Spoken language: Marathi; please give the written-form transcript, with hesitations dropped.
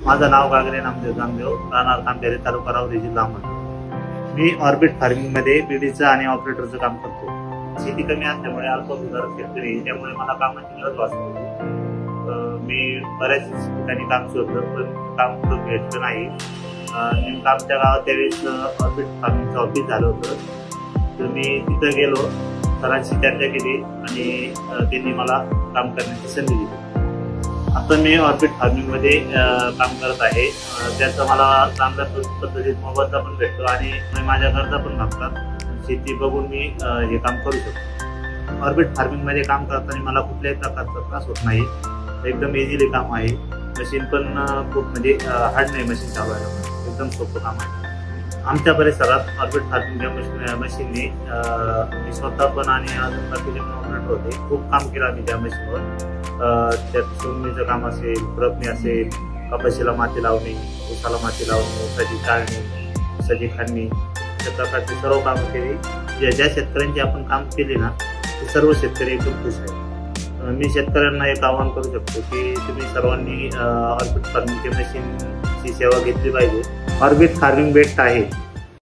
माझं नाव गागरे नामदेव जामदेव, राहणार तांबेरे, तालुका राहुरी, जिल्हा अहमदनगर। मी ऑर्बिट फार्मिंग मध्ये बीडीचं आणि ऑपरेटरचं काम करतो। शेती कमी असल्यामुळे अल्पभूधारक शेतकरी, त्यामुळे मला कामाची गरज वाटते। मी बऱ्याच ठिकाणी काम शोधलं पण काम कुठं भेटलं नाही। नेमकं आमच्या गावात त्यावेळेस ऑर्बिट फार्मिंगचं ऑफिस झालं होतं, तर मी तिथं गेलो, सरांशी चर्चा केली आणि त्यांनी मला काम करण्याची संधी दिली। आता मी ऑर्बिट फार्मिंग मध्ये काम करत आहे। त्याचा मला चांगल्या पद्धतीत मोबदला पण भेटतो आणि माझ्या गरजा पण भागतात। शेती बघून मी हे काम करू शकतो। ऑर्बिट फार्मिंग मध्ये काम करताना मला कुठल्याही प्रकारचा त्रास होत नाही, एकदम इझिली काम आहे। मशीन पण खूप म्हणजे हार्ड नाही, मशीन चालवायला एकदम सोपं काम आहे। आमच्या परिसरात ऑर्बिट फार्मिंग मशीनने मी स्वतः पण आणि अजून बाकीचे पण ऑपरेटर होते, खूप काम केलं आम्ही त्या मशीनवर। त्यात सोडणीचं काम असेल, खुरपणी असेल, कपाशीला माती लावणे, ऊसाला माती लावणे, ऊसाची चाळणी, ऊसाची खांडणी, अशा प्रकारची सर्व कामं केली। ज्या शेतकऱ्यांची आपण काम केली ना, ते सर्व शेतकरी एकदम खुश आहेत। मी शेतकऱ्यांना एक आवाहन करू शकतो की तुम्ही सर्वांनी ऑर्बिट फार्मिंगच्या मशीनची सेवा घेतली पाहिजे। ऑर्बिट फार्मिंग बेस्ट आहे।